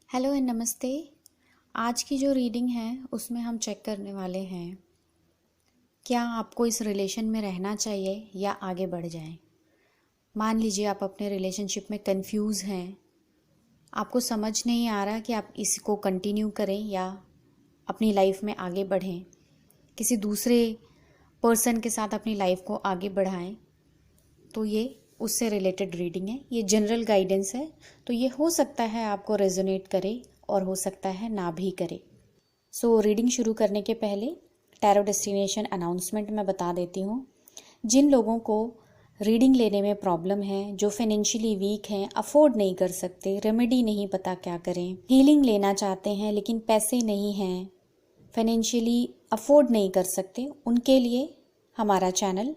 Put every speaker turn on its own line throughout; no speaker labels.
Hello and नमस्ते। आज की जो रीडिंग है उसमें हम चेक करने वाले हैं क्या आपको इस रिलेशन में रहना चाहिए या आगे बढ़ जाएं। मान लीजिए आप अपने रिलेशनशिप में कंफ्यूज हैं, आपको समझ नहीं आ रहा कि आप इसको कंटिन्यू करें या अपनी लाइफ में आगे बढ़ें, किसी दूसरे पर्सन के साथ अपनी लाइफ को आगे बढ़ाएं। तो ये उससे रिलेटेड रीडिंग है, ये जनरल गाइडेंस है। तो ये हो सकता है आपको रेजोनेट करे और हो सकता है ना भी करे। सो रीडिंग शुरू करने के पहले टैरो डेस्टिनेशन अनाउंसमेंट मैं बता देती हूँ। जिन लोगों को रीडिंग लेने में प्रॉब्लम है, जो फाइनेंशियली वीक हैं, अफोर्ड नहीं कर सकते, रेमेडी नहीं पता क्या करें, हीलिंग लेना चाहते हैं लेकिन पैसे नहीं हैं, फाइनेंशियली अफोर्ड नहीं कर सकते, उनके लिए हमारा चैनल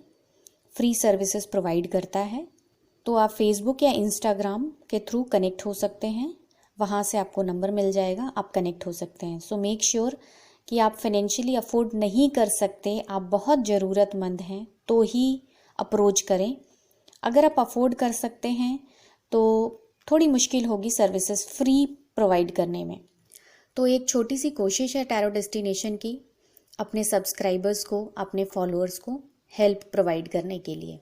फ्री सर्विसेज प्रोवाइड करता है। तो आप फेसबुक या इंस्टाग्राम के थ्रू कनेक्ट हो सकते हैं, वहाँ से आपको नंबर मिल जाएगा, आप कनेक्ट हो सकते हैं। सो मेक श्योर कि आप फाइनेंशियली अफोर्ड नहीं कर सकते, आप बहुत ज़रूरतमंद हैं तो ही अप्रोच करें। अगर आप अफोर्ड कर सकते हैं तो थोड़ी मुश्किल होगी सर्विसेज फ्री प्रोवाइड करने में। तो एक छोटी सी कोशिश है टैरो डेस्टिनेशन की, अपने सब्सक्राइबर्स को, अपने फॉलोअर्स को हेल्प प्रोवाइड करने के लिए।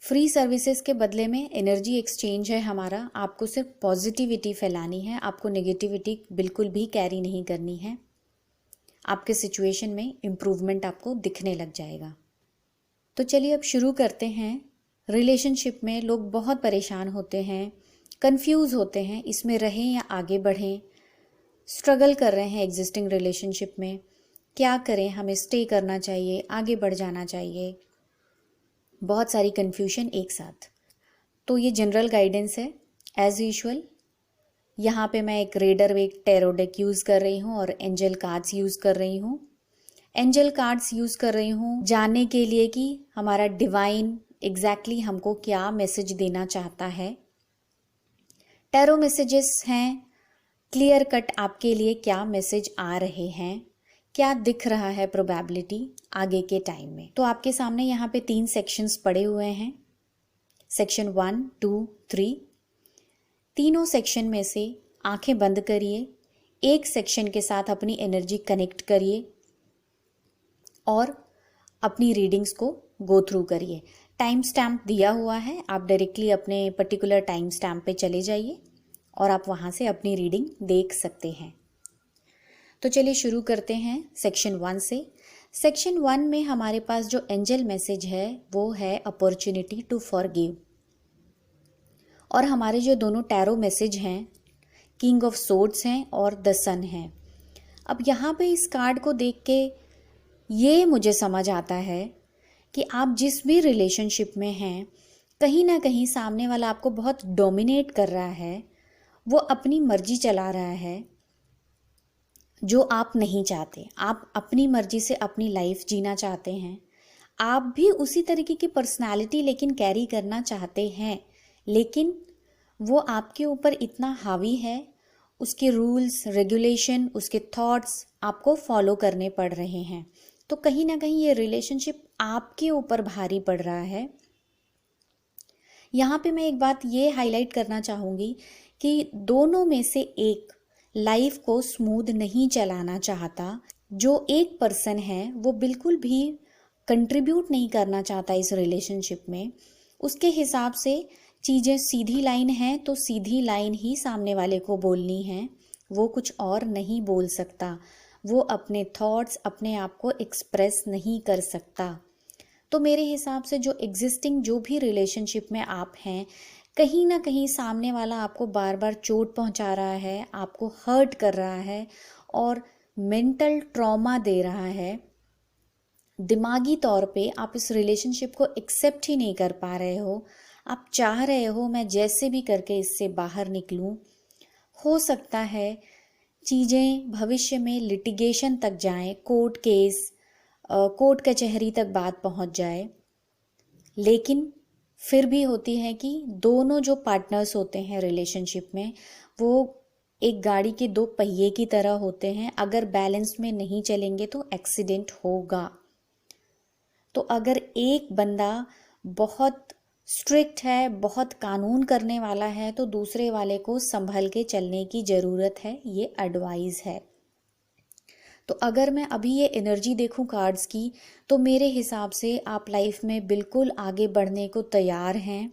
फ्री सर्विसेज के बदले में एनर्जी एक्सचेंज है हमारा। आपको सिर्फ पॉजिटिविटी फैलानी है, आपको नेगेटिविटी बिल्कुल भी कैरी नहीं करनी है। आपके सिचुएशन में इम्प्रूवमेंट आपको दिखने लग जाएगा। तो चलिए अब शुरू करते हैं। रिलेशनशिप में लोग बहुत परेशान होते हैं, कंफ्यूज होते हैं, इसमें रहें या आगे बढ़ें, स्ट्रगल कर रहे हैं एग्जिस्टिंग रिलेशनशिप में, क्या करें, हमें स्टे करना चाहिए, आगे बढ़ जाना चाहिए, बहुत सारी कन्फ्यूजन एक साथ। तो ये जनरल गाइडेंस है एज यूजुअल। यहाँ पे मैं एक रेडर वेक टैरो डेक यूज़ कर रही हूँ और एंजल कार्ड्स यूज़ कर रही हूँ। एंजल कार्ड्स यूज़ कर रही हूँ जानने के लिए कि हमारा डिवाइन एग्जैक्टली हमको क्या मैसेज देना चाहता है। टैरो मैसेजेस हैं क्लियर कट, आपके लिए क्या मैसेज आ रहे हैं, क्या दिख रहा है प्रोबेबिलिटी आगे के टाइम में। तो आपके सामने यहाँ पे 3 सेक्शंस पड़े हुए हैं, सेक्शन 1, 2, 3। तीनों सेक्शन में से आंखें बंद करिए, एक सेक्शन के साथ अपनी एनर्जी कनेक्ट करिए और अपनी रीडिंग्स को गो थ्रू करिए। टाइम स्टैम्प दिया हुआ है, आप डायरेक्टली अपने पर्टिकुलर टाइम स्टैम्प पे चले जाइए और आप वहाँ से अपनी रीडिंग देख सकते हैं। तो चलिए शुरू करते हैं सेक्शन 1 से। सेक्शन 1 में हमारे पास जो एंजल मैसेज है वो है अपॉर्चुनिटी टू फॉरगिव। और हमारे जो दोनों टैरो मैसेज हैं, किंग ऑफ सोर्ड्स हैं और द सन हैं। अब यहाँ पे इस कार्ड को देख के ये मुझे समझ आता है कि आप जिस भी रिलेशनशिप में हैं, कहीं ना कहीं सामने वाला आपको बहुत डोमिनेट कर रहा है, वो अपनी मर्जी चला रहा है जो आप नहीं चाहते। आप अपनी मर्जी से अपनी लाइफ जीना चाहते हैं, आप भी उसी तरीके की पर्सनालिटी लेकिन कैरी करना चाहते हैं, लेकिन वो आपके ऊपर इतना हावी है, उसके रूल्स रेगुलेशन, उसके थॉट्स आपको फॉलो करने पड़ रहे हैं। तो कहीं ना कहीं ये रिलेशनशिप आपके ऊपर भारी पड़ रहा है। यहाँ पे मैं एक बात ये हाईलाइट करना चाहूँगी कि दोनों में से एक लाइफ को स्मूथ नहीं चलाना चाहता। जो एक पर्सन है वो बिल्कुल भी कंट्रीब्यूट नहीं करना चाहता इस रिलेशनशिप में। उसके हिसाब से चीज़ें सीधी लाइन है तो सीधी लाइन ही सामने वाले को बोलनी है, वो कुछ और नहीं बोल सकता, वो अपने थॉट्स अपने आप को एक्सप्रेस नहीं कर सकता। तो मेरे हिसाब से जो एग्जिस्टिंग जो भी रिलेशनशिप में आप हैं, कहीं ना कहीं सामने वाला आपको बार बार चोट पहुंचा रहा है, आपको हर्ट कर रहा है और मेंटल ट्रॉमा दे रहा है। दिमागी तौर पे आप इस रिलेशनशिप को एक्सेप्ट ही नहीं कर पा रहे हो। आप चाह रहे हो मैं जैसे भी करके इससे बाहर निकलूं। हो सकता है चीज़ें भविष्य में लिटिगेशन तक जाएं, कोर्ट केस, कोर्ट कचहरी तक बात पहुंच जाए। लेकिन फिर भी होती है कि दोनों जो पार्टनर्स होते हैं रिलेशनशिप में, वो एक गाड़ी के 2 पहिए की तरह होते हैं। अगर बैलेंस में नहीं चलेंगे तो एक्सीडेंट होगा। तो अगर एक बंदा बहुत स्ट्रिक्ट है, बहुत कानून करने वाला है, तो दूसरे वाले को संभल के चलने की ज़रूरत है, ये एडवाइस है। तो अगर मैं अभी ये एनर्जी देखूं कार्ड्स की, तो मेरे हिसाब से आप लाइफ में बिल्कुल आगे बढ़ने को तैयार हैं।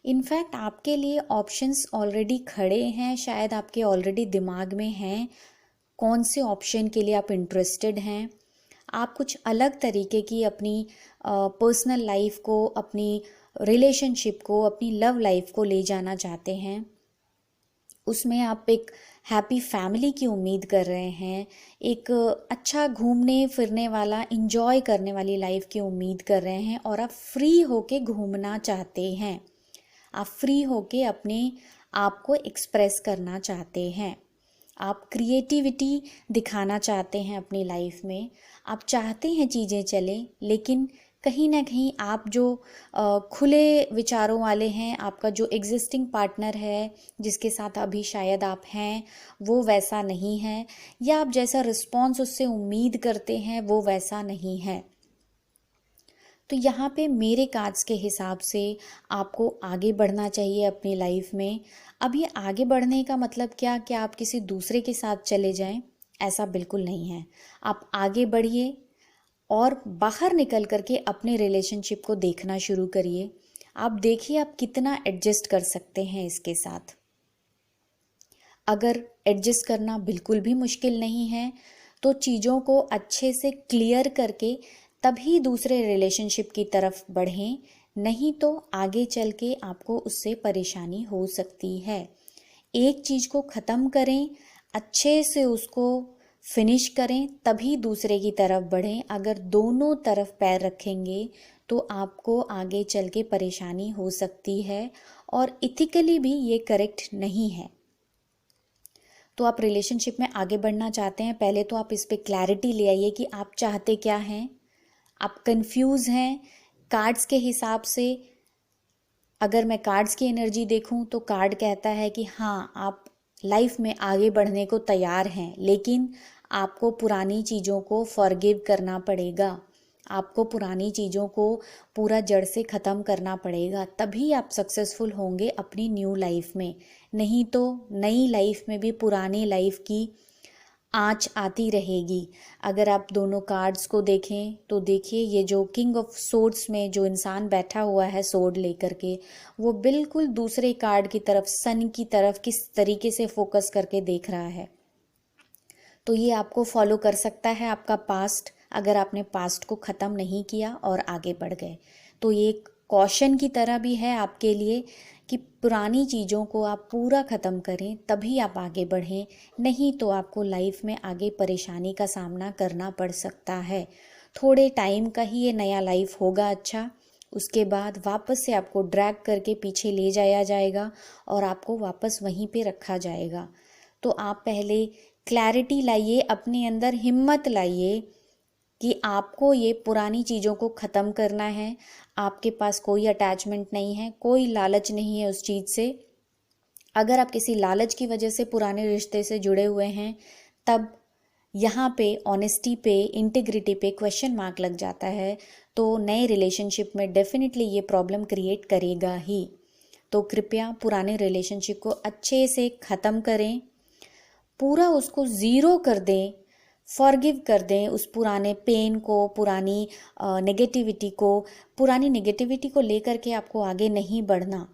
इनफैक्ट आपके लिए ऑप्शंस ऑलरेडी खड़े हैं, शायद आपके ऑलरेडी दिमाग में हैं कौन से ऑप्शन के लिए आप इंटरेस्टेड हैं। आप कुछ अलग तरीके की अपनी पर्सनल लाइफ को, अपनी रिलेशनशिप को, अपनी लव लाइफ को ले जाना चाहते हैं। उसमें आप एक हैप्पी फैमिली की उम्मीद कर रहे हैं, एक अच्छा घूमने फिरने वाला, इंजॉय करने वाली लाइफ की उम्मीद कर रहे हैं, और आप फ्री होके घूमना चाहते हैं, आप फ्री होके अपने आप को एक्सप्रेस करना चाहते हैं, आप क्रिएटिविटी दिखाना चाहते हैं अपनी लाइफ में। आप चाहते हैं चीज़ें चलें, लेकिन कहीं ना कहीं आप जो खुले विचारों वाले हैं, आपका जो एग्जिस्टिंग पार्टनर है जिसके साथ अभी शायद आप हैं, वो वैसा नहीं है, या आप जैसा रिस्पॉन्स उससे उम्मीद करते हैं वो वैसा नहीं है। तो यहाँ पे मेरे कार्ड्स के हिसाब से आपको आगे बढ़ना चाहिए अपनी लाइफ में। अब ये आगे बढ़ने का मतलब क्या आप किसी दूसरे के साथ चले जाएं? ऐसा बिल्कुल नहीं है। आप आगे बढ़िए और बाहर निकल करके अपने रिलेशनशिप को देखना शुरू करिए। आप देखिए आप कितना एडजस्ट कर सकते हैं इसके साथ। अगर एडजस्ट करना बिल्कुल भी मुश्किल नहीं है, तो चीज़ों को अच्छे से क्लियर करके तभी दूसरे रिलेशनशिप की तरफ बढ़ें, नहीं तो आगे चल के आपको उससे परेशानी हो सकती है। एक चीज़ को ख़त्म करें, अच्छे से उसको फिनिश करें, तभी दूसरे की तरफ बढ़ें। अगर दोनों तरफ पैर रखेंगे तो आपको आगे चल के परेशानी हो सकती है, और इथिकली भी ये करेक्ट नहीं है। तो आप रिलेशनशिप में आगे बढ़ना चाहते हैं, पहले तो आप इस पे क्लैरिटी ले आइए कि आप चाहते क्या हैं। आप कंफ्यूज हैं कार्ड्स के हिसाब से। अगर मैं कार्ड्स की एनर्जी देखूं तो कार्ड कहता है कि हाँ, आप लाइफ में आगे बढ़ने को तैयार हैं, लेकिन आपको पुरानी चीज़ों को फॉरगिव करना पड़ेगा। आपको पुरानी चीज़ों को पूरा जड़ से ख़त्म करना पड़ेगा, तभी आप सक्सेसफुल होंगे अपनी न्यू लाइफ में। नहीं तो नई लाइफ में भी पुरानी लाइफ की आँच आती रहेगी। अगर आप दोनों कार्ड्स को देखें तो देखिए, ये जो किंग ऑफ सोर्ड्स में जो इंसान बैठा हुआ है सोर्ड लेकर के, वो बिल्कुल दूसरे कार्ड की तरफ, सन की तरफ किस तरीके से फोकस करके देख रहा है। तो ये आपको फॉलो कर सकता है आपका पास्ट, अगर आपने पास्ट को ख़त्म नहीं किया और आगे बढ़ गए। तो ये एक कॉशन की तरह भी है आपके लिए कि पुरानी चीज़ों को आप पूरा ख़त्म करें, तभी आप आगे बढ़ें, नहीं तो आपको लाइफ में आगे परेशानी का सामना करना पड़ सकता है। थोड़े टाइम का ही ये नया लाइफ होगा अच्छा, उसके बाद वापस से आपको ड्रैग करके पीछे ले जाया जाएगा और आपको वापस वहीं पे रखा जाएगा। तो आप पहले क्लैरिटी लाइए, अपने अंदर हिम्मत लाइए कि आपको ये पुरानी चीज़ों को ख़त्म करना है। आपके पास कोई अटैचमेंट नहीं है, कोई लालच नहीं है उस चीज़ से। अगर आप किसी लालच की वजह से पुराने रिश्ते से जुड़े हुए हैं, तब यहाँ पे ऑनेस्टी पे, इंटीग्रिटी पे क्वेश्चन मार्क लग जाता है, तो नए रिलेशनशिप में डेफिनेटली ये प्रॉब्लम क्रिएट करेगा ही। तो कृपया पुराने रिलेशनशिप को अच्छे से ख़त्म करें, पूरा उसको ज़ीरो कर दें, फॉरगिव कर दें उस पुराने पेन को, पुरानी नेगेटिविटी को। पुरानी नेगेटिविटी को लेकर के आपको आगे नहीं बढ़ना।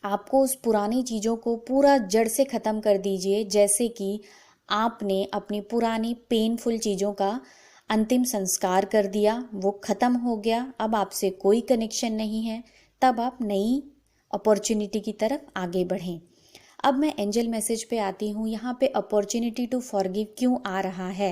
आपको उस पुरानी चीज़ों को पूरा जड़ से ख़त्म कर दीजिए। जैसे कि आपने अपनी पुरानी पेनफुल चीज़ों का अंतिम संस्कार कर दिया, वो ख़त्म हो गया, अब आपसे कोई कनेक्शन नहीं है, तब आप नई अपॉर्चुनिटी की तरफ आगे बढ़ें। अब मैं एंजल मैसेज पे आती हूँ। यहाँ पे अपॉर्चुनिटी टू फॉरगिव क्यों आ रहा है?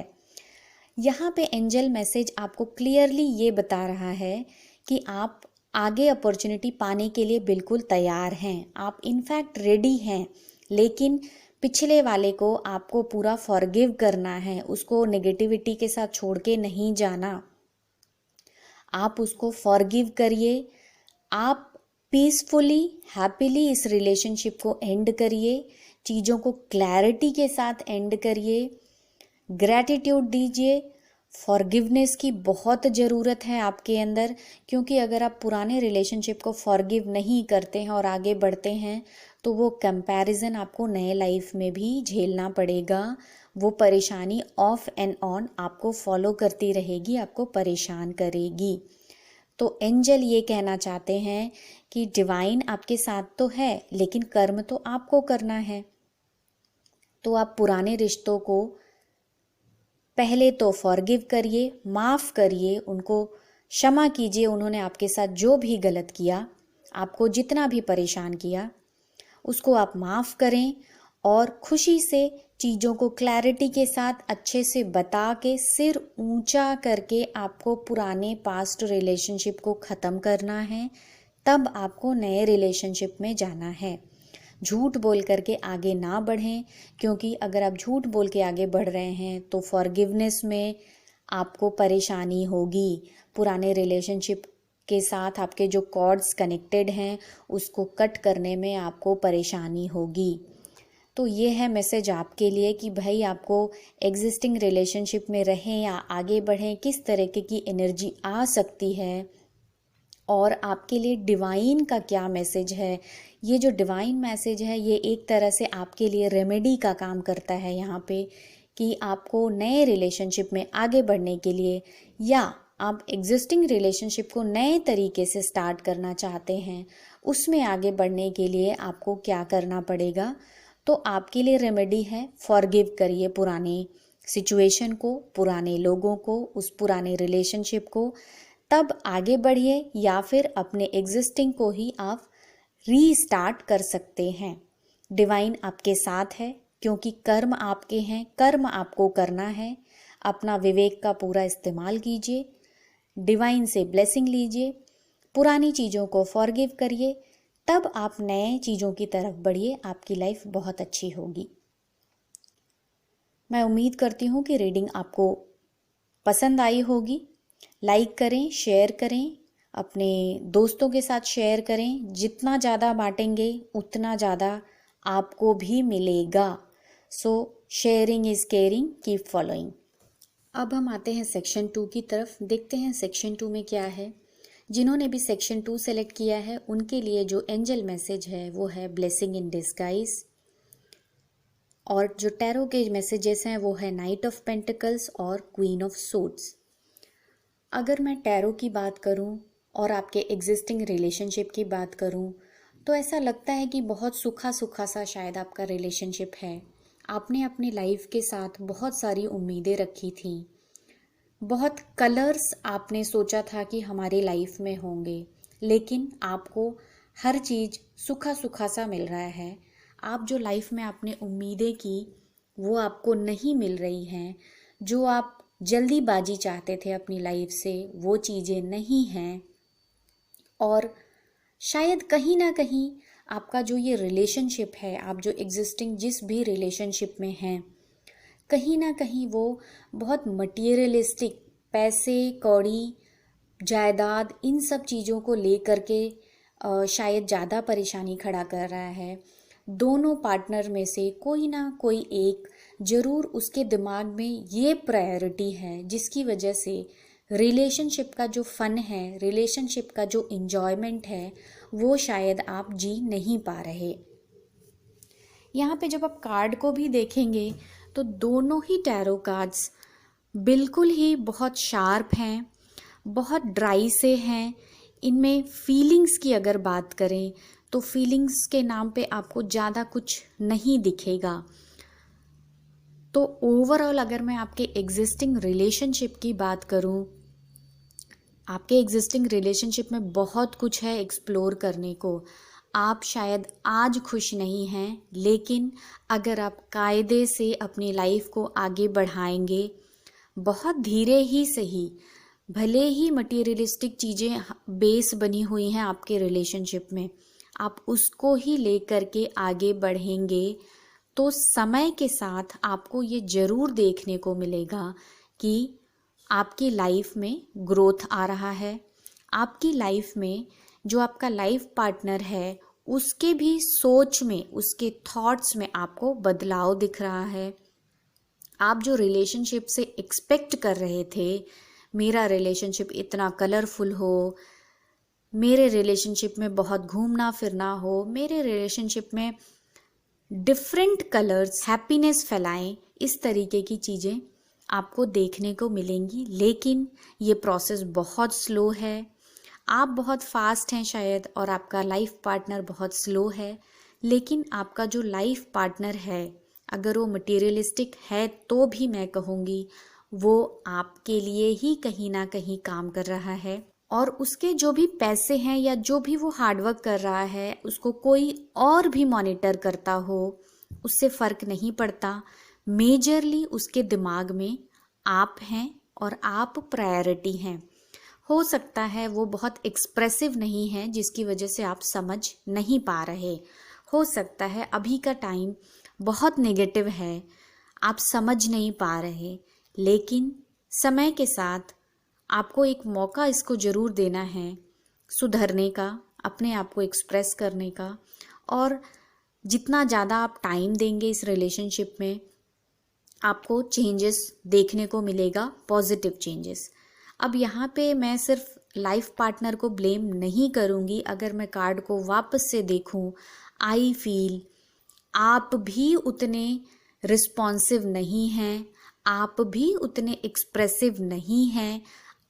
यहाँ पे एंजल मैसेज आपको क्लियरली ये बता रहा है कि आप आगे अपॉर्चुनिटी पाने के लिए बिल्कुल तैयार हैं, आप इनफैक्ट रेडी हैं, लेकिन पिछले वाले को आपको पूरा फॉरगिव करना है, उसको नेगेटिविटी के साथ छोड़ के नहीं जाना। आप उसको फॉरगिव करिए, आप पीसफुली, हैप्पीली इस रिलेशनशिप को एंड करिए, चीज़ों को क्लैरिटी के साथ एंड करिए, ग्रैटिट्यूड दीजिए, फॉरगिवनेस की बहुत ज़रूरत है आपके अंदर, क्योंकि अगर आप पुराने रिलेशनशिप को फॉरगिव नहीं करते हैं और आगे बढ़ते हैं तो वो कंपैरिजन आपको नए लाइफ में भी झेलना पड़ेगा। वो परेशानी ऑफ एंड ऑन आपको फॉलो करती रहेगी, आपको परेशान करेगी। तो एंजल ये कहना चाहते हैं कि डिवाइन आपके साथ तो है, लेकिन कर्म तो आपको करना है। तो आप पुराने रिश्तों को पहले तो फॉरगिव करिए, माफ़ करिए, उनको क्षमा कीजिए। उन्होंने आपके साथ जो भी गलत किया, आपको जितना भी परेशान किया, उसको आप माफ़ करें और खुशी से चीज़ों को क्लैरिटी के साथ अच्छे से बता के सिर ऊंचा करके आपको पुराने पास्ट रिलेशनशिप को ख़त्म करना है। तब आपको नए रिलेशनशिप में जाना है। झूठ बोल करके आगे ना बढ़ें, क्योंकि अगर आप झूठ बोल के आगे बढ़ रहे हैं तो फॉरगिवनेस में आपको परेशानी होगी। पुराने रिलेशनशिप के साथ आपके जो कॉर्ड्स कनेक्टेड हैं उसको कट करने में आपको परेशानी होगी। तो ये है मैसेज आपके लिए कि भाई आपको एग्जिस्टिंग रिलेशनशिप में रहें या आगे बढ़ें, किस तरीके की एनर्जी आ सकती है और आपके लिए डिवाइन का क्या मैसेज है। ये जो डिवाइन मैसेज है ये एक तरह से आपके लिए रेमेडी का काम करता है यहाँ पे, कि आपको नए रिलेशनशिप में आगे बढ़ने के लिए या आप एग्जिस्टिंग रिलेशनशिप को नए तरीके से स्टार्ट करना चाहते हैं, उसमें आगे बढ़ने के लिए आपको क्या करना पड़ेगा। तो आपके लिए रेमेडी है, फॉरगिव करिए पुराने सिचुएशन को, पुराने लोगों को, उस पुराने रिलेशनशिप को, तब आगे बढ़िए। या फिर अपने एग्जिस्टिंग को ही आप रीस्टार्ट कर सकते हैं। डिवाइन आपके साथ है, क्योंकि कर्म आपके हैं, कर्म आपको करना है। अपना विवेक का पूरा इस्तेमाल कीजिए, डिवाइन से ब्लेसिंग लीजिए, पुरानी चीज़ों को फॉरगिव करिए, तब आप नए चीज़ों की तरफ बढ़िए। आपकी लाइफ बहुत अच्छी होगी। मैं उम्मीद करती हूँ कि रीडिंग आपको पसंद आई होगी। लाइक करें, शेयर करें, अपने दोस्तों के साथ शेयर करें। जितना ज़्यादा बांटेंगे उतना ज़्यादा आपको भी मिलेगा। सो sharing is caring, keep following. अब हम आते हैं सेक्शन 2 की तरफ। देखते हैं सेक्शन 2 में क्या है। जिन्होंने भी सेक्शन 2 सेलेक्ट किया है उनके लिए जो एंजल मैसेज है वो है ब्लेसिंग इन डिस्गाइज, और जो टैरो के मैसेजेस हैं वो है नाइट ऑफ पेंटिकल्स और क्वीन ऑफ सोर्ड्स। अगर मैं टैरो की बात करूं और आपके एग्जिस्टिंग रिलेशनशिप की बात करूं तो ऐसा लगता है कि बहुत सूखा सूखा सा शायद आपका रिलेशनशिप है। आपने अपनी लाइफ के साथ बहुत सारी उम्मीदें रखी थी, बहुत कलर्स आपने सोचा था कि हमारी लाइफ में होंगे, लेकिन आपको हर चीज़ सूखा सूखा सा मिल रहा है। आप जो लाइफ में आपने उम्मीदें की वो आपको नहीं मिल रही हैं। जो आप जल्दीबाजी चाहते थे अपनी लाइफ से वो चीज़ें नहीं हैं। और शायद कहीं ना कहीं आपका जो ये रिलेशनशिप है, आप जो एग्जिस्टिंग जिस भी रिलेशनशिप में हैं, कहीं ना कहीं वो बहुत मटीरियलिस्टिक, पैसे कौड़ी जायदाद इन सब चीज़ों को लेकर के शायद ज़्यादा परेशानी खड़ा कर रहा है। दोनों पार्टनर में से कोई ना कोई एक ज़रूर उसके दिमाग में ये प्रायोरिटी है, जिसकी वजह से रिलेशनशिप का जो फ़न है, रिलेशनशिप का जो इन्जॉयमेंट है, वो शायद आप जी नहीं पा रहे। यहाँ पे जब आप कार्ड को भी देखेंगे तो दोनों ही टैरो कार्ड्स बिल्कुल ही बहुत शार्प हैं, बहुत ड्राई से हैं। इनमें फीलिंग्स की अगर बात करें तो फीलिंग्स के नाम पे आपको ज़्यादा कुछ नहीं दिखेगा। तो ओवरऑल अगर मैं आपके एग्जिस्टिंग रिलेशनशिप की बात करूं, आपके एग्जिस्टिंग रिलेशनशिप में बहुत कुछ है एक्सप्लोर करने को। आप शायद आज खुश नहीं हैं, लेकिन अगर आप कायदे से अपनी लाइफ को आगे बढ़ाएंगे, बहुत धीरे ही सही, भले ही मटीरियलिस्टिक चीज़ें बेस बनी हुई हैं आपके रिलेशनशिप में, आप उसको ही लेकर के आगे बढ़ेंगे तो समय के साथ आपको ये ज़रूर देखने को मिलेगा कि आपकी लाइफ में ग्रोथ आ रहा है। आपकी लाइफ में जो आपका लाइफ पार्टनर है उसके भी सोच में, उसके थॉट्स में आपको बदलाव दिख रहा है। आप जो रिलेशनशिप से एक्सपेक्ट कर रहे थे, मेरा रिलेशनशिप इतना कलरफुल हो, मेरे रिलेशनशिप में बहुत घूमना फिरना हो, मेरे रिलेशनशिप में डिफरेंट कलर्स हैप्पीनेस फैलाएं, इस तरीके की चीज़ें आपको देखने को मिलेंगी। लेकिन ये प्रोसेस बहुत स्लो है। आप बहुत फास्ट हैं शायद और आपका लाइफ पार्टनर बहुत स्लो है। लेकिन आपका जो लाइफ पार्टनर है, अगर वो मटेरियलिस्टिक है तो भी मैं कहूँगी वो आपके लिए ही कहीं ना कहीं काम कर रहा है। और उसके जो भी पैसे हैं या जो भी वो हार्डवर्क कर रहा है, उसको कोई और भी मॉनिटर करता हो, उससे फ़र्क नहीं पड़ता। मेजरली उसके दिमाग में आप हैं और आप प्रायोरिटी हैं। हो सकता है वो बहुत एक्सप्रेसिव नहीं है, जिसकी वजह से आप समझ नहीं पा रहे। हो सकता है अभी का टाइम बहुत नेगेटिव है, आप समझ नहीं पा रहे। लेकिन समय के साथ आपको एक मौका इसको ज़रूर देना है सुधरने का, अपने आप को एक्सप्रेस करने का। और जितना ज़्यादा आप टाइम देंगे इस रिलेशनशिप में, आपको चेंजेस देखने को मिलेगा, पॉजिटिव चेंजेस। अब यहाँ पे मैं सिर्फ लाइफ पार्टनर को ब्लेम नहीं करूँगी। अगर मैं कार्ड को वापस से देखूँ, आई फील आप भी उतने रिस्पॉन्सिव नहीं हैं, आप भी उतने एक्सप्रेसिव नहीं हैं,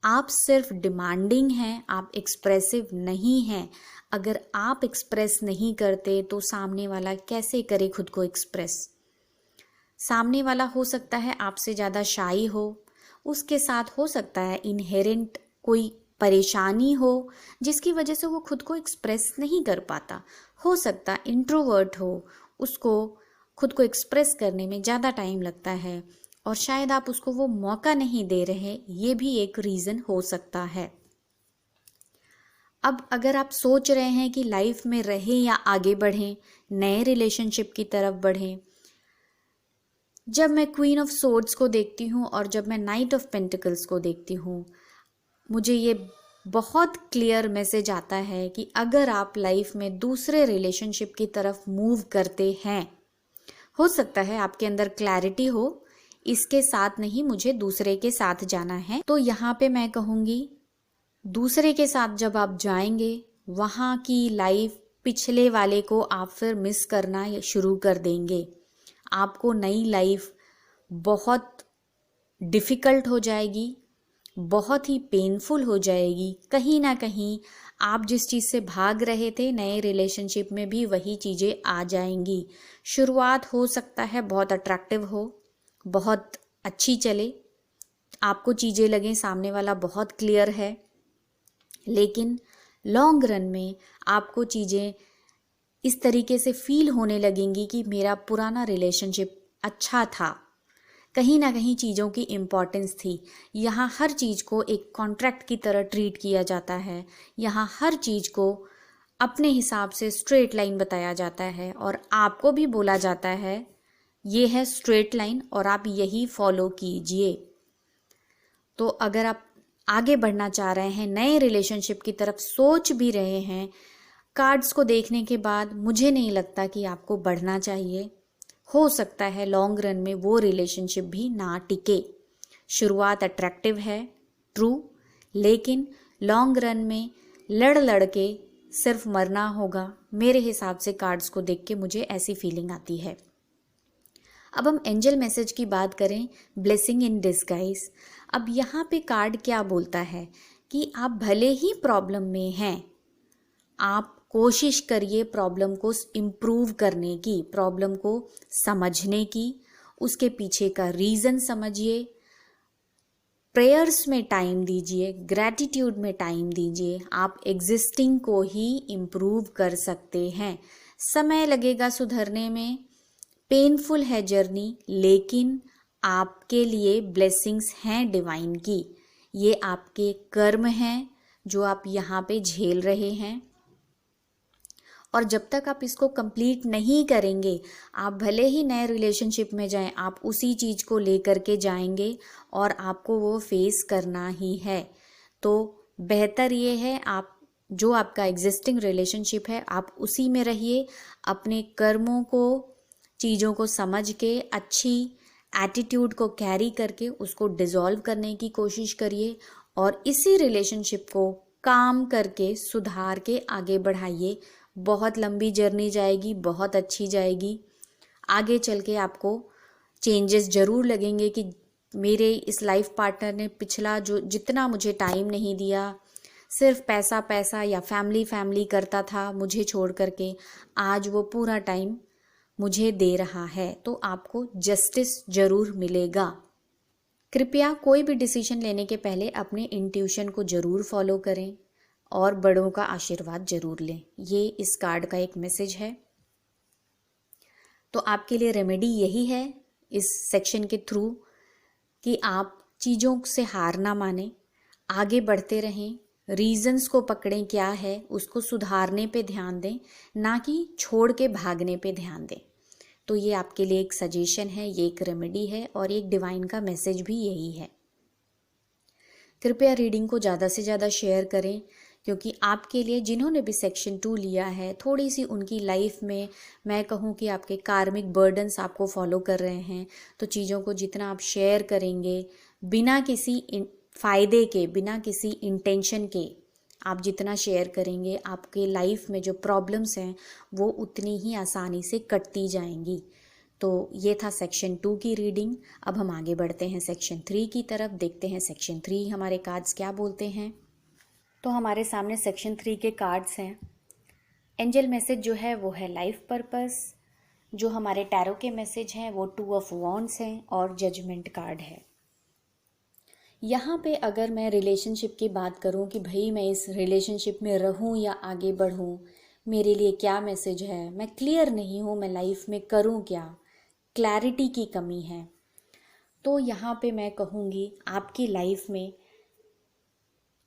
आप सिर्फ डिमांडिंग हैं, आप एक्सप्रेसिव नहीं हैं। अगर आप एक्सप्रेस नहीं करते तो सामने वाला कैसे करे खुद को एक्सप्रेस? सामने वाला हो सकता है आपसे ज़्यादा शाई हो, उसके साथ हो सकता है इनहेरेंट कोई परेशानी हो जिसकी वजह से वो खुद को एक्सप्रेस नहीं कर पाता। हो सकता इंट्रोवर्ट हो, उसको खुद को एक्सप्रेस करने में ज़्यादा टाइम लगता है और शायद आप उसको वो मौका नहीं दे रहे, ये भी एक रीज़न हो सकता है। अब अगर आप सोच रहे हैं कि लाइफ में रहें या आगे बढ़ें, नए रिलेशनशिप की तरफ बढ़ें, जब मैं क्वीन ऑफ सोर्ड्स को देखती हूँ और जब मैं नाइट ऑफ पेंटिकल्स को देखती हूँ, मुझे ये बहुत क्लियर मैसेज आता है कि अगर आप लाइफ में दूसरे रिलेशनशिप की तरफ मूव करते हैं, हो सकता है आपके अंदर क्लैरिटी हो, इसके साथ नहीं, मुझे दूसरे के साथ जाना है। तो यहाँ पे मैं कहूँगी दूसरे के साथ जब आप जाएंगे, वहाँ की लाइफ पिछले वाले को आप फिर मिस करना शुरू कर देंगे। आपको नई लाइफ बहुत डिफ़िकल्ट हो जाएगी, बहुत ही पेनफुल हो जाएगी। कहीं ना कहीं आप जिस चीज़ से भाग रहे थे, नए रिलेशनशिप में भी वही चीज़ें आ जाएंगी। शुरुआत हो सकता है बहुत अट्रैक्टिव हो, बहुत अच्छी चले, आपको चीज़ें लगें सामने वाला बहुत क्लियर है, लेकिन लॉन्ग रन में आपको चीज़ें इस तरीके से फील होने लगेंगी कि मेरा पुराना रिलेशनशिप अच्छा था, कहीं ना कहीं चीज़ों की इम्पॉर्टेंस थी। यहाँ हर चीज़ को एक कॉन्ट्रैक्ट की तरह ट्रीट किया जाता है, यहाँ हर चीज़ को अपने हिसाब से स्ट्रेट लाइन बताया जाता है और आपको भी बोला जाता है ये है स्ट्रेट लाइन और आप यही फॉलो कीजिए। तो अगर आप आगे बढ़ना चाह रहे हैं, नए रिलेशनशिप की तरफ सोच भी रहे हैं, कार्ड्स को देखने के बाद मुझे नहीं लगता कि आपको बढ़ना चाहिए। हो सकता है लॉन्ग रन में वो रिलेशनशिप भी ना टिके। शुरुआत अट्रैक्टिव है, ट्रू, लेकिन लॉन्ग रन में लड़ लड़ के सिर्फ मरना होगा। मेरे हिसाब से कार्ड्स को देख के मुझे ऐसी फीलिंग आती है। अब हम एंजल मैसेज की बात करें, ब्लेसिंग इन डिस्गाइज। अब यहाँ पे कार्ड क्या बोलता है कि आप भले ही प्रॉब्लम में हैं, आप कोशिश करिए प्रॉब्लम को इम्प्रूव करने की, प्रॉब्लम को समझने की, उसके पीछे का रीज़न समझिए, प्रेयर्स में टाइम दीजिए, ग्रैटिट्यूड में टाइम दीजिए। आप एग्जिस्टिंग को ही इम्प्रूव कर सकते हैं। समय लगेगा सुधरने में, पेनफुल है जर्नी, लेकिन आपके लिए ब्लेसिंग्स हैं डिवाइन की। ये आपके कर्म हैं जो आप यहाँ पे झेल रहे हैं और जब तक आप इसको कंप्लीट नहीं करेंगे, आप भले ही नए रिलेशनशिप में जाएं, आप उसी चीज़ को लेकर के जाएंगे और आपको वो फेस करना ही है। तो बेहतर ये है आप जो आपका एग्जिस्टिंग रिलेशनशिप है आप उसी में रहिए, अपने कर्मों को, चीज़ों को समझ के अच्छी एटीट्यूड को कैरी करके उसको डिसॉल्व करने की कोशिश करिए और इसी रिलेशनशिप को काम करके सुधार के आगे बढ़ाइए। बहुत लंबी जर्नी जाएगी, बहुत अच्छी जाएगी। आगे चल के आपको चेंजेस ज़रूर लगेंगे कि मेरे इस लाइफ पार्टनर ने पिछला जो जितना मुझे टाइम नहीं दिया, सिर्फ पैसा पैसा या फैमिली फैमिली करता था मुझे छोड़ करके, आज वो पूरा टाइम मुझे दे रहा है। तो आपको जस्टिस ज़रूर मिलेगा। कृपया कोई भी डिसीजन लेने के पहले अपने इंट्यूशन को ज़रूर फॉलो करें और बड़ों का आशीर्वाद ज़रूर लें। ये इस कार्ड का एक मैसेज है। तो आपके लिए रेमेडी यही है इस सेक्शन के थ्रू कि आप चीज़ों से हार ना मानें, आगे बढ़ते रहें, रीजंस को पकड़ें क्या है, उसको सुधारने पे ध्यान दें, ना कि छोड़ के भागने पे ध्यान दें। तो ये आपके लिए एक सजेशन है, ये एक रेमेडी है और एक डिवाइन का मैसेज भी यही है। कृपया रीडिंग को ज़्यादा से ज़्यादा शेयर करें, क्योंकि आपके लिए जिन्होंने भी सेक्शन 2 लिया है, थोड़ी सी उनकी लाइफ में मैं कहूँ कि आपके कार्मिक बर्डन्स आपको फॉलो कर रहे हैं। तो चीज़ों को जितना आप शेयर करेंगे बिना किसी फ़ायदे के, बिना किसी इंटेंशन के, आप जितना शेयर करेंगे आपके लाइफ में जो प्रॉब्लम्स हैं वो उतनी ही आसानी से कटती जाएंगी। तो ये था सेक्शन 2 की रीडिंग। अब हम आगे बढ़ते हैं सेक्शन 3 की तरफ। देखते हैं सेक्शन 3 हमारे कार्ड्स क्या बोलते हैं। तो हमारे सामने सेक्शन 3 के कार्ड्स हैं। एंजल मैसेज जो है वो है लाइफ पर्पस। जो हमारे टैरो के मैसेज हैं वो 2 ऑफ वॉन्ड्स हैं और जजमेंट कार्ड है। यहाँ पे अगर मैं रिलेशनशिप की बात करूँ कि भाई मैं इस रिलेशनशिप में रहूँ या आगे बढ़ूँ, मेरे लिए क्या मैसेज है, मैं क्लियर नहीं हूँ, मैं लाइफ में करूँ क्या, क्लैरिटी की कमी है। तो यहाँ पे मैं कहूँगी आपकी लाइफ में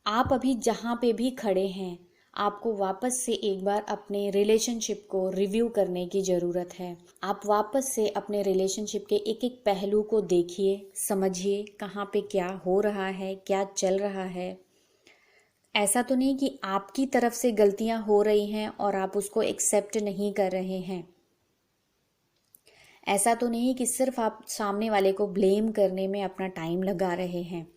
आप अभी जहाँ पे भी खड़े हैं, आपको वापस से एक बार अपने रिलेशनशिप को रिव्यू करने की ज़रूरत है। आप वापस से अपने रिलेशनशिप के एक एक पहलू को देखिए, समझिए कहाँ पे क्या हो रहा है, क्या चल रहा है। ऐसा तो नहीं कि आपकी तरफ से गलतियाँ हो रही हैं और आप उसको एक्सेप्ट नहीं कर रहे हैं। ऐसा तो नहीं कि सिर्फ आप सामने वाले को ब्लेम करने में अपना टाइम लगा रहे हैं।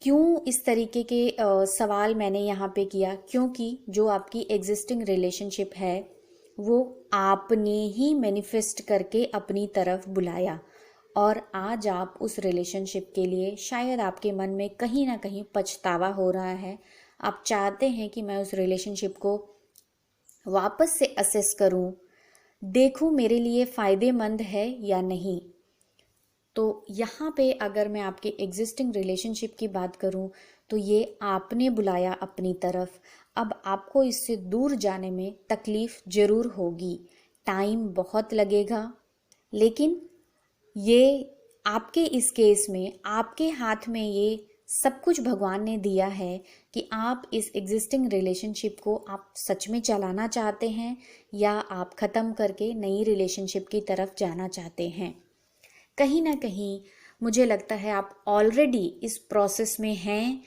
क्यों इस तरीके के सवाल मैंने यहाँ पे किया, क्योंकि जो आपकी एग्जिस्टिंग रिलेशनशिप है वो आपने ही मैनिफेस्ट करके अपनी तरफ बुलाया और आज आप उस रिलेशनशिप के लिए शायद आपके मन में कहीं ना कहीं पछतावा हो रहा है। आप चाहते हैं कि मैं उस रिलेशनशिप को वापस से असेस करूं, देखूं मेरे लिए फ़ायदेमंद है या नहीं। तो यहाँ पे अगर मैं आपके एग्जिस्टिंग रिलेशनशिप की बात करूँ तो ये आपने बुलाया अपनी तरफ। अब आपको इससे दूर जाने में तकलीफ़ ज़रूर होगी, टाइम बहुत लगेगा, लेकिन ये आपके इस केस में आपके हाथ में ये सब कुछ भगवान ने दिया है कि आप इस एग्जिस्टिंग रिलेशनशिप को आप सच में चलाना चाहते हैं या आप ख़त्म करके नई रिलेशनशिप की तरफ जाना चाहते हैं। कहीं ना कहीं मुझे लगता है आप ऑलरेडी इस प्रोसेस में हैं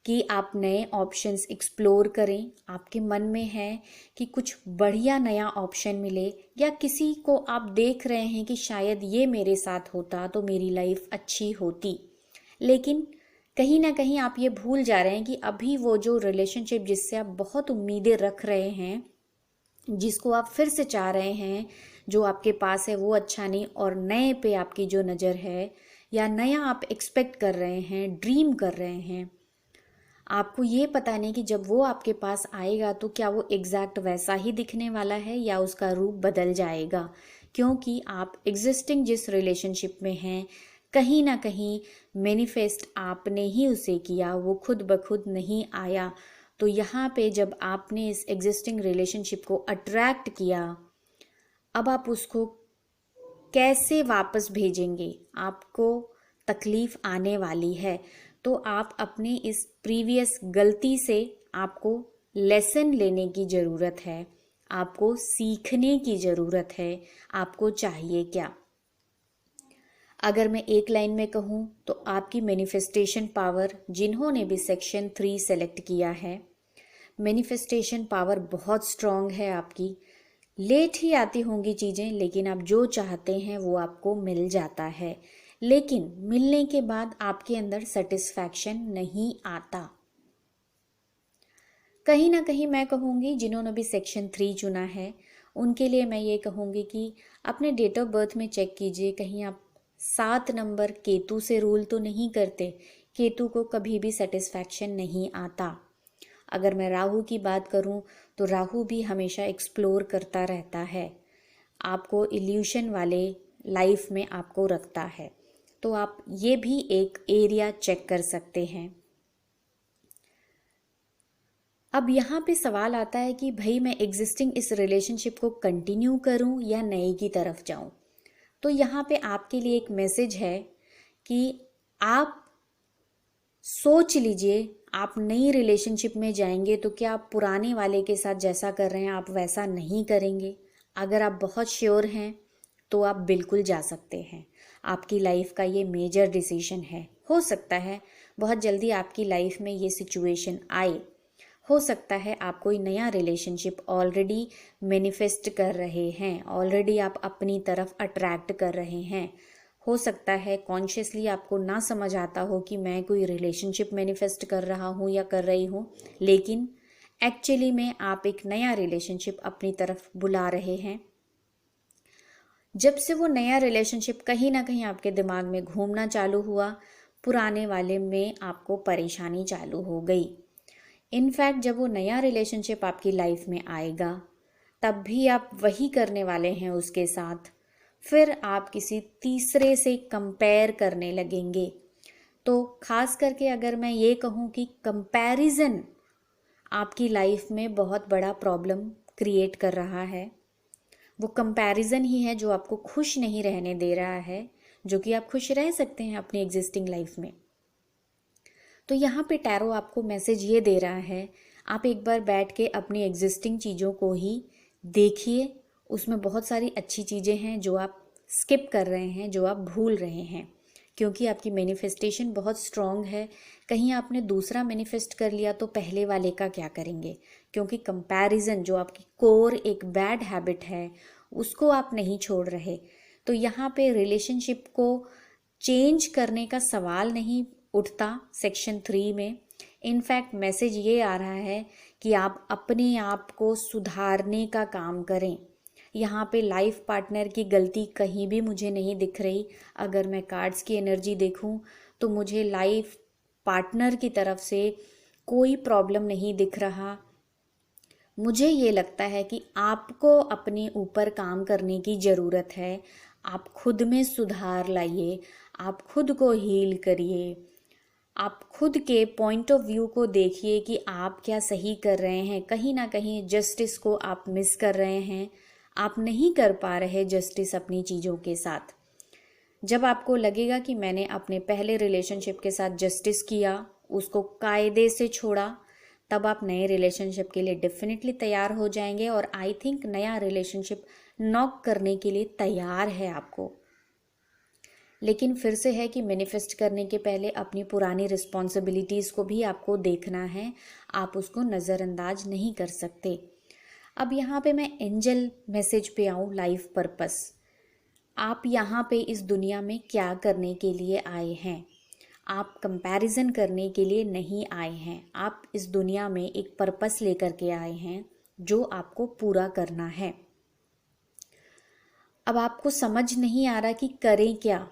कि आप नए ऑप्शंस एक्सप्लोर करें। आपके मन में है कि कुछ बढ़िया नया ऑप्शन मिले, या किसी को आप देख रहे हैं कि शायद ये मेरे साथ होता तो मेरी लाइफ अच्छी होती। लेकिन कहीं ना कहीं आप ये भूल जा रहे हैं कि अभी वो जो रिलेशनशिप जिससे आप बहुत उम्मीदें रख रहे हैं, जिसको आप फिर से चाह रहे हैं, जो आपके पास है वो अच्छा नहीं और नए पे आपकी जो नज़र है या नया आप एक्सपेक्ट कर रहे हैं, ड्रीम कर रहे हैं, आपको ये पता नहीं कि जब वो आपके पास आएगा तो क्या वो एग्जैक्ट वैसा ही दिखने वाला है या उसका रूप बदल जाएगा। क्योंकि आप एग्जिस्टिंग जिस रिलेशनशिप में हैं, कहीं ना कहीं मैनिफेस्ट आपने ही उसे किया, वो खुद ब खुद नहीं आया। तो यहाँ पे जब आपने इस एग्जिस्टिंग रिलेशनशिप को अट्रैक्ट किया, अब आप उसको कैसे वापस भेजेंगे, आपको तकलीफ़ आने वाली है। तो आप अपने इस प्रीवियस गलती से आपको लेसन लेने की ज़रूरत है, आपको सीखने की ज़रूरत है। आपको चाहिए क्या? अगर मैं एक लाइन में कहूँ तो आपकी मैनिफेस्टेशन पावर, जिन्होंने भी सेक्शन 3 सेलेक्ट किया है, मैनिफेस्टेशन पावर बहुत स्ट्रॉन्ग है आपकी। लेट ही आती होंगी चीज़ें, लेकिन आप जो चाहते हैं वो आपको मिल जाता है। लेकिन मिलने के बाद आपके अंदर सेटिस्फैक्शन नहीं आता। कहीं ना कहीं मैं कहूँगी जिन्होंने भी सेक्शन 3 चुना है उनके लिए मैं ये कहूँगी कि अपने डेट ऑफ बर्थ में चेक कीजिए, कहीं आप 7 नंबर केतु से रूल तो नहीं करते। केतु को कभी भी सेटिस्फैक्शन नहीं आता। अगर मैं राहु की बात करूं तो राहु भी हमेशा एक्सप्लोर करता रहता है, आपको इल्यूशन वाले लाइफ में आपको रखता है। तो आप ये भी एक एरिया चेक कर सकते हैं। अब यहाँ पे सवाल आता है कि भाई मैं एग्जिस्टिंग इस रिलेशनशिप को कंटिन्यू करूँ या नए की तरफ जाऊँ। तो यहाँ पे आपके लिए एक मैसेज है कि आप सोच लीजिए, आप नई रिलेशनशिप में जाएंगे तो क्या आप पुराने वाले के साथ जैसा कर रहे हैं आप वैसा नहीं करेंगे। अगर आप बहुत श्योर हैं तो आप बिल्कुल जा सकते हैं। आपकी लाइफ का ये मेजर डिसीजन है। हो सकता है बहुत जल्दी आपकी लाइफ में ये सिचुएशन आए। हो सकता है आप कोई नया रिलेशनशिप ऑलरेडी मैनिफेस्ट कर रहे हैं, ऑलरेडी आप अपनी तरफ अट्रैक्ट कर रहे हैं। हो सकता है कॉन्शियसली आपको ना समझ आता हो कि मैं कोई रिलेशनशिप मैनिफेस्ट कर रहा हूँ या कर रही हूँ, लेकिन एक्चुअली में आप एक नया रिलेशनशिप अपनी तरफ बुला रहे हैं। जब से वो नया रिलेशनशिप कहीं ना कहीं आपके दिमाग में घूमना चालू हुआ, पुराने वाले में आपको परेशानी चालू हो गई। इनफैक्ट जब वो नया रिलेशनशिप आपकी लाइफ में आएगा तब भी आप वही करने वाले हैं उसके साथ। फिर आप किसी तीसरे से कंपेयर करने लगेंगे। तो खास करके अगर मैं ये कहूँ कि कंपैरिजन आपकी लाइफ में बहुत बड़ा प्रॉब्लम क्रिएट कर रहा है। वो कंपैरिजन ही है जो आपको खुश नहीं रहने दे रहा है, जो कि आप खुश रह सकते हैं अपनी एग्जिस्टिंग लाइफ में। तो यहाँ पे टैरो आपको मैसेज ये दे रहा है, आप एक बार बैठ के अपनी एग्जिस्टिंग चीज़ों को ही देखिए। उसमें बहुत सारी अच्छी चीज़ें हैं जो आप स्किप कर रहे हैं, जो आप भूल रहे हैं, क्योंकि आपकी मैनिफेस्टेशन बहुत स्ट्रॉन्ग है। कहीं आपने दूसरा मैनिफेस्ट कर लिया तो पहले वाले का क्या करेंगे, क्योंकि कंपैरिजन जो आपकी कोर एक बैड हैबिट है उसको आप नहीं छोड़ रहे। तो यहाँ पे रिलेशनशिप को चेंज करने का सवाल नहीं उठता सेक्शन 3 में। इनफैक्ट मैसेज ये आ रहा है कि आप अपने आप को सुधारने का काम करें। यहाँ पे लाइफ पार्टनर की गलती कहीं भी मुझे नहीं दिख रही। अगर मैं कार्ड्स की एनर्जी देखूँ तो मुझे लाइफ पार्टनर की तरफ से कोई प्रॉब्लम नहीं दिख रहा। मुझे ये लगता है कि आपको अपने ऊपर काम करने की ज़रूरत है। आप खुद में सुधार लाइए, आप खुद को हील करिए, आप खुद के पॉइंट ऑफ व्यू को देखिए कि आप क्या सही कर रहे हैं। कहीं ना कहीं जस्टिस को आप मिस कर रहे हैं, आप नहीं कर पा रहे जस्टिस अपनी चीज़ों के साथ। जब आपको लगेगा कि मैंने अपने पहले रिलेशनशिप के साथ जस्टिस किया, उसको कायदे से छोड़ा, तब आप नए रिलेशनशिप के लिए डेफिनेटली तैयार हो जाएंगे। और आई थिंक नया रिलेशनशिप नॉक करने के लिए तैयार है आपको। लेकिन फिर से है कि मैनिफेस्ट करने के पहले अपनी पुरानी रिस्पॉन्सिबिलिटीज़ को भी आपको देखना है, आप उसको नज़रअंदाज नहीं कर सकते। अब यहाँ पे मैं एंजल मैसेज पे आऊँ, लाइफ पर्पस। आप यहाँ पे इस दुनिया में क्या करने के लिए आए हैं? आप कंपैरिजन करने के लिए नहीं आए हैं। आप इस दुनिया में एक पर्पस लेकर के आए हैं जो आपको पूरा करना है। अब आपको समझ नहीं आ रहा कि करें क्या,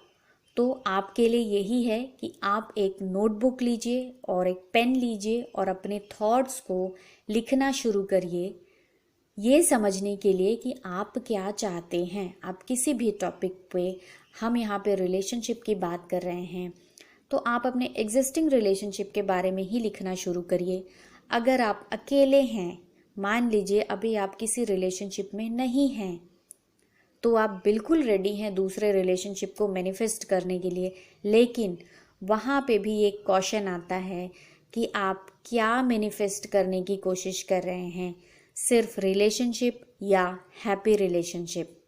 तो आपके लिए यही है कि आप एक नोटबुक लीजिए और एक पेन लीजिए और अपने थॉट्स को लिखना शुरू करिए, ये समझने के लिए कि आप क्या चाहते हैं। आप किसी भी टॉपिक पे, हम यहाँ पे रिलेशनशिप की बात कर रहे हैं, तो आप अपने एग्जिस्टिंग रिलेशनशिप के बारे में ही लिखना शुरू करिए। अगर आप अकेले हैं, मान लीजिए अभी आप किसी रिलेशनशिप में नहीं हैं, तो आप बिल्कुल रेडी हैं दूसरे रिलेशनशिप को मैनिफेस्ट करने के लिए। लेकिन वहाँ पे भी एक क्वेश्चन आता है कि आप क्या मैनिफेस्ट करने की कोशिश कर रहे हैं, सिर्फ रिलेशनशिप या हैप्पी रिलेशनशिप।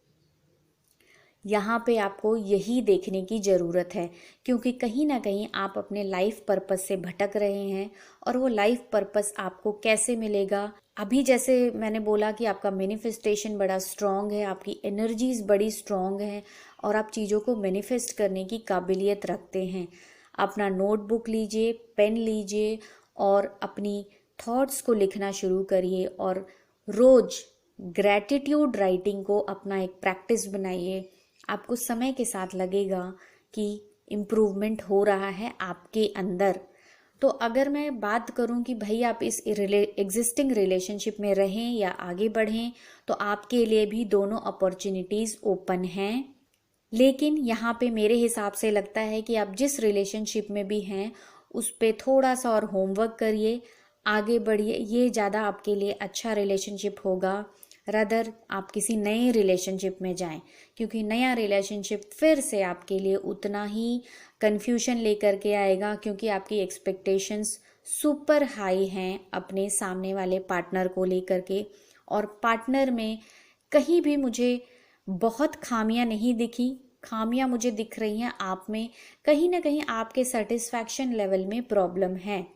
यहाँ पे आपको यही देखने की ज़रूरत है, क्योंकि कहीं ना कहीं आप अपने लाइफ पर्पस से भटक रहे हैं और वो लाइफ पर्पस आपको कैसे मिलेगा। अभी जैसे मैंने बोला कि आपका मैनिफेस्टेशन बड़ा स्ट्रॉन्ग है, आपकी एनर्जीज बड़ी स्ट्रॉन्ग है और आप चीज़ों को मैनिफेस्ट करने की काबिलियत रखते हैं। अपना नोटबुक लीजिए, पेन लीजिए और अपनी थॉट्स को लिखना शुरू करिए और रोज़ ग्रैटिट्यूड राइटिंग को अपना एक प्रैक्टिस बनाइए। आपको समय के साथ लगेगा कि इम्प्रूवमेंट हो रहा है आपके अंदर। तो अगर मैं बात करूं कि भाई आप इस एग्जिस्टिंग रिलेशनशिप में रहें या आगे बढ़ें, तो आपके लिए भी दोनों अपॉर्चुनिटीज़ ओपन हैं। लेकिन यहाँ पे मेरे हिसाब से लगता है कि आप जिस रिलेशनशिप में भी हैं उस पे थोड़ा सा और होमवर्क करिए, आगे बढ़िए, ये ज़्यादा आपके लिए अच्छा रिलेशनशिप होगा। रदर आप किसी नए रिलेशनशिप में जाएं, क्योंकि नया रिलेशनशिप फिर से आपके लिए उतना ही कन्फ्यूजन लेकर के आएगा, क्योंकि आपकी एक्सपेक्टेशंस सुपर हाई हैं अपने सामने वाले पार्टनर को लेकर के। और पार्टनर में कहीं भी मुझे बहुत खामियां नहीं दिखी, खामियां मुझे दिख रही हैं आप में। कहीं ना कहीं आपके सेटिस्फैक्शन लेवल में प्रॉब्लम है,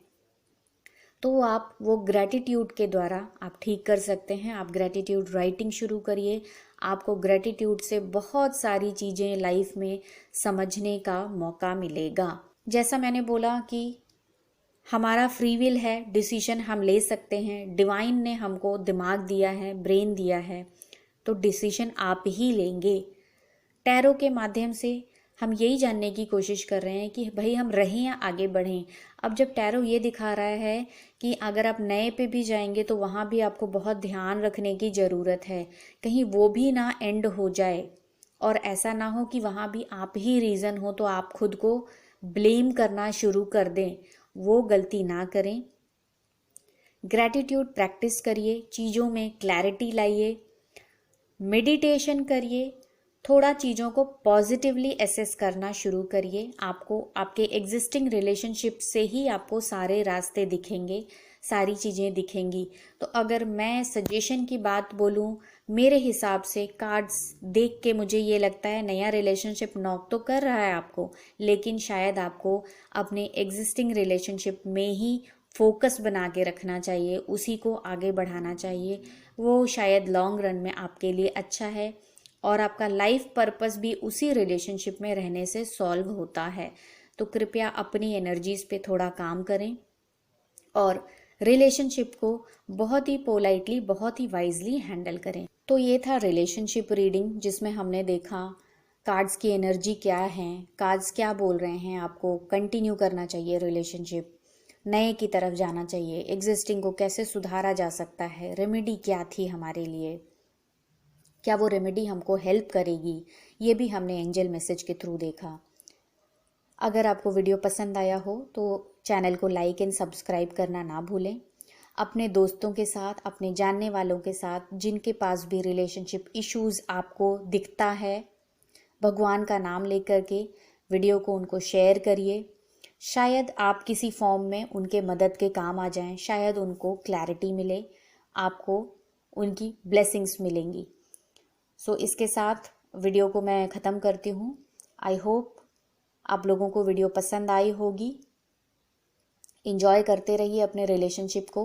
तो आप वो ग्रैटिट्यूड के द्वारा आप ठीक कर सकते हैं। आप ग्रैटिट्यूड राइटिंग शुरू करिए, आपको ग्रैटिट्यूड से बहुत सारी चीज़ें लाइफ में समझने का मौका मिलेगा। जैसा मैंने बोला कि हमारा फ्री विल है, डिसीजन हम ले सकते हैं, डिवाइन ने हमको दिमाग दिया है, ब्रेन दिया है, तो डिसीजन आप ही लेंगे। टैरो के माध्यम से हम यही जानने की कोशिश कर रहे हैं कि भाई हम रहें या आगे बढ़ें। अब जब टैरो ये दिखा रहा है कि अगर आप नए पे भी जाएंगे तो वहाँ भी आपको बहुत ध्यान रखने की ज़रूरत है, कहीं वो भी ना एंड हो जाए और ऐसा ना हो कि वहाँ भी आप ही रीज़न हो तो आप खुद को ब्लेम करना शुरू कर दें। वो गलती ना करें। ग्रैटिट्यूड प्रैक्टिस करिए, चीज़ों में क्लैरिटी लाइए, मेडिटेशन करिए, थोड़ा चीज़ों को पॉजिटिवली एसेस करना शुरू करिए। आपको आपके एग्जिस्टिंग रिलेशनशिप से ही आपको सारे रास्ते दिखेंगे, सारी चीज़ें दिखेंगी। तो अगर मैं सजेशन की बात बोलूँ, मेरे हिसाब से कार्ड्स देख के मुझे ये लगता है नया रिलेशनशिप नॉक तो कर रहा है आपको, लेकिन शायद आपको अपने एग्जिस्टिंग रिलेशनशिप में ही फोकस बना के रखना चाहिए, उसी को आगे बढ़ाना चाहिए। वो शायद लॉन्ग रन में आपके लिए अच्छा है और आपका लाइफ पर्पस भी उसी रिलेशनशिप में रहने से सॉल्व होता है। तो कृपया अपनी एनर्जीज पे थोड़ा काम करें और रिलेशनशिप को बहुत ही पोलाइटली, बहुत ही वाइजली हैंडल करें। तो ये था रिलेशनशिप रीडिंग, जिसमें हमने देखा कार्ड्स की एनर्जी क्या है, कार्ड्स क्या बोल रहे हैं, आपको कंटिन्यू करना चाहिए रिलेशनशिप, नए की तरफ जाना चाहिए, एग्जिस्टिंग को कैसे सुधारा जा सकता है, रेमेडी क्या थी हमारे लिए, क्या वो रेमेडी हमको हेल्प करेगी, ये भी हमने एंजल मैसेज के थ्रू देखा। अगर आपको वीडियो पसंद आया हो तो चैनल को लाइक एंड सब्सक्राइब करना ना भूलें। अपने दोस्तों के साथ, अपने जानने वालों के साथ जिनके पास भी रिलेशनशिप इश्यूज़ आपको दिखता है, भगवान का नाम लेकर के वीडियो को उनको शेयर करिए। शायद आप किसी फॉर्म में उनके मदद के काम आ जाएं, शायद उनको क्लैरिटी मिले, आपको उनकी ब्लेसिंग्स मिलेंगी। सो इसके साथ वीडियो को मैं ख़त्म करती हूँ। आई होप आप लोगों को वीडियो पसंद आई होगी। इंजॉय करते रहिए अपने रिलेशनशिप को।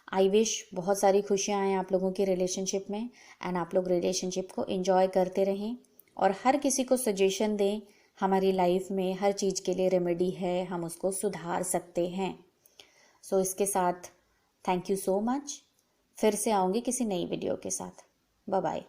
आई विश बहुत सारी खुशियाँ आएँ आप लोगों की रिलेशनशिप में एंड आप लोग रिलेशनशिप को इंजॉय करते रहें और हर किसी को सजेशन दें। हमारी लाइफ में हर चीज़ के लिए रेमेडी है, हम उसको सुधार सकते हैं। सो इसके साथ थैंक यू सो मच। फिर से आऊँगी किसी नई वीडियो के साथ। Bye bye.